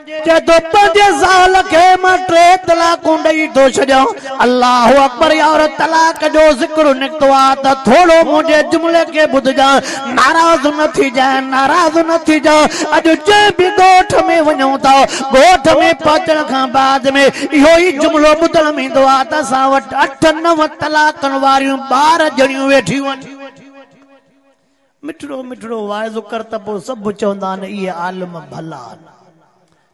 चे तो पंजे साल के मां 3 तलाकूं ॾेई थो छॾियां। अल्लाहु अकबर यार तलाक जो ज़िक्र निकतो आ त थोड़ो मुझे जुमले के ॿुधजा, नाराज़ न थी जाए, नाराज़ न थी जा। अॼु जे भी गोठ में वञूं था, गोठ में पहुचण खां बाद में इहो ई जुमलो ॿुधण में ईंदो आ त असां वटि 8-9 तलाकनि वारियूं 12 ॼणियूं वेठियूं आहिनि। मिठड़ो मिठड़ो वाइज़ो कर त पोइ सभु चवंदा आहिनि इहे आलिम भला आहिनि।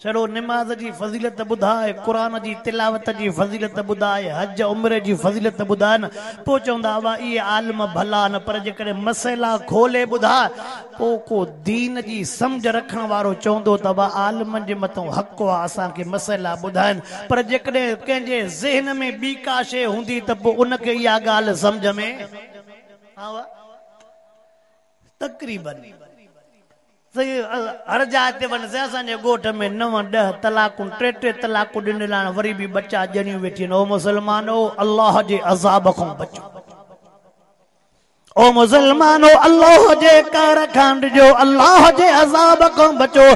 छड़ो निमाज़ जी फज़ीलत ॿुधाए, क़ुरान जी तिलावत जी फज़ीलत ॿुधाए, हज उम्रे जी फज़ीलत ॿुधाए न, पोइ चवंदा हुआ इहे आलिम भला न। पर जेकॾहिं मसइला खोले ॿुधाए पोइ को दीन जी सम्झ रखण वारो चवंदो त बा आलिमनि जे मथां हक़ आहे असांखे मसइला ॿुधाइनि। पर जेकॾहिं कंहिंजे ज़हन में ॿी का शइ हूंदी त पोइ उनखे इहा ॻाल्हि सम्झ में तक़रीबन हर जाइ ते वञ से असांजे ॻोठ में 9-10 तलाकूं 3 तलाकूं ॾिनल आहिनि, वरी बि बच्चा ॼणियूं वेठी आहिनि। ओ मुसलमानो अल्लाह जे अज़ाब खां बचो, ओ मुसलमानो अल्लाह जे कार खां ॾिजो, अल्लाह जे अज़ाब खां बचो।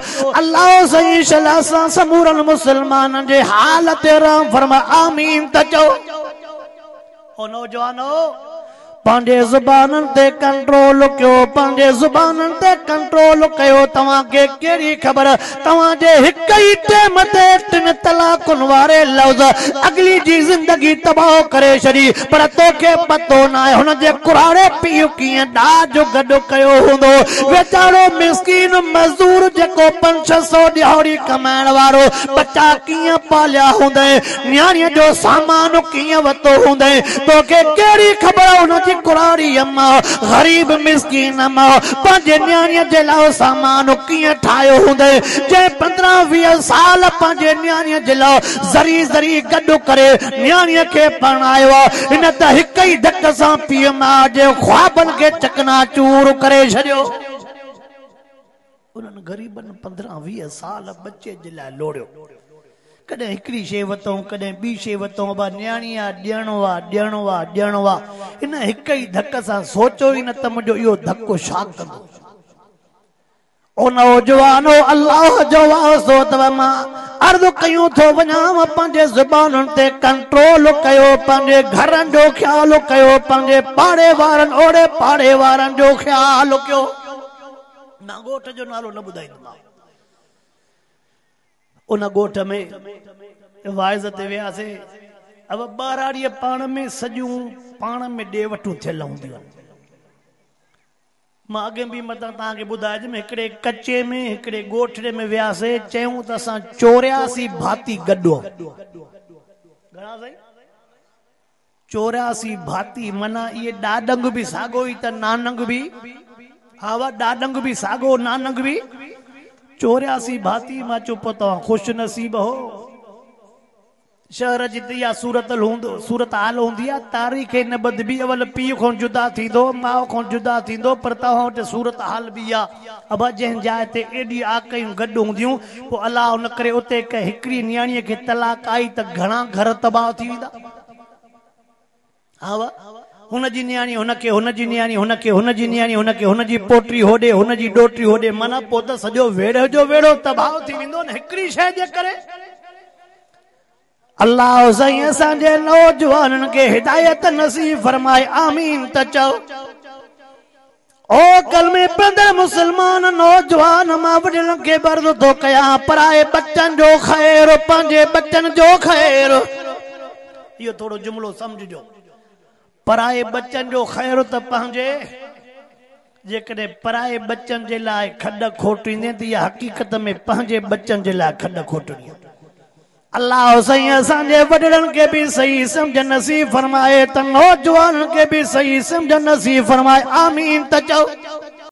अल्लाह सही शला सां समूरन मुसलमाननि जे हाल ते रहम फरमा आमीन त चओ। ओ नौजवानो पंहिंजे ज़ुबाननि ते कंट्रोल कयो, पंहिंजे ज़ुबाननि ते कंट्रोल कयो। तव्हांखे कहिड़ी ख़बर तव्हांजे हिक ई टेम ते 3 तलाकुनि वारे लफ़्ज़ अगली जी ज़िंदगी तबाह करे छॾी। पर तोखे पतो न आहे हुनजे कुराड़े पीउ कीअं ॾाढो गॾु कयो हूंदो। वीचारो मिस्कीन मज़दूर जेको 500-600 ॾियारी कमाइण वारो बच्चा कीअं पालिया हूंदे, न्याणीअ जो सामान कीअं वरितो हूंदे। तोखे कहिड़ी ख़बर हुनजी कुराड़ी अम्मा गरीब मिस्कीन अम्मा पंहिंजे न्याणीअ जे लाइ सामान कीअं ठाहियो हूंदे, जंहिं 15-20 साल पंहिंजे न्याणीअ जे लाइ ज़री ज़री गॾु करे न्याणीअ खे परणायो आहे। हिन त हिक ई धक सां पीउ माउ जे ख्वाबनि खे चकनाचूर करे छॾियो। उन्हनि ग़रीबनि 15-20 साल बच्चे जे लाइ लोड़ियो। कॾहिं हिकिड़ी शइ वरितऊं, कॾहिं ॿी शइ वरितऊं, बा न्याणी आहे ॾियणो आहे ॾियणो आहे ॾियणो आहे। हिन हिक ई धक सां सोचो ई न त मुंहिंजो इहो धको छा कंदो। ओ नौजवानो अल्लाह जो वास्तो अथव, मां अर्ज़ कयूं थो वञां पंहिंजे ज़ुबानुनि ते कंट्रोल कयो, पंहिंजे घरनि जो ख़्याल कयो, पंहिंजे पाड़े वारनि ओड़े पाड़े वारनि जो ख़्याल कयो। मां ॻोठ जो नालो न ॿुधाईंदोमांव। उन ॻोठ में वाइज़ ते वियासीं। अब ॿाराड़ीअ पाण में सॼियूं पाण में ॾे वठूं थियल हूंदियूं आहिनि। मां अॻे बि मतां तव्हांखे ॿुधाइजमि हिकिड़े कचे में हिकिड़े ॻोठड़े में वियासीं, चयूं त असां 84 भाती गॾु। घणा साईं? 84 भाती, माना इहे ॾाॾंग बि साॻो ई त नानंग बि, हा वा ॾाॾंग बि साॻो नानंग बि। 84 भाती। मां चुप तव्हां ख़ुशि नसीब हो। शहर जी त इहा सूरत हाल हूंदी आहे, तारीख़ न बदिबी, अवल पीउ खां जुदा थींदो, माउ खां जुदा थींदो, पर तव्हां वटि सूरत हाल बि आहे। अब जंहिं जाइ ते एॾी आकयूं गॾु हूंदियूं, पोइ अलाह हुन करे उते हिकिड़ी न्याणीअ खे तलाक आई त घणा घर तबाह थी वेंदा। हा हुनजी न्याणी हुनखे, हुनजी न्याणी हुनखे, हुनजी न्याणी हुनखे, हुनजी पोटी होॾे, हुनजी ॾोटी होॾे, माना पोइ त सॼो वेड़े जो वेड़ो तबाह थी वेंदो न हिकिड़ी शइ जे करे। अल्लाह साईं असांजे नौजवाननि खे हिदायत नसीब फरमाए आमीन त चओ। ओ कलमे पढ़ंदड़ मुसलमान नौजवान, मां वॾनि खे अर्ज़ थो कयां, पराए बच्चनि जो ख़ैर, पंहिंजे बच्चनि जो ख़ैर। इहो थोरो जुमिलो सम्झिजो। पराए बच्चनि जो ख़ैर त पंहिंजे, जेकॾहिं पराए बच्चनि जे लाइ खॾ खोटींदे त इहा हक़ीक़त में पंहिंजे बच्चनि जे लाइ खॾ खोटणी। अल्लाह साईं असांजे वॾड़नि खे बि सही सम्झ नसीब फरमाए त नौजवाननि खे बि सही सम्झ नसीब फरमाए आमीन त चओ।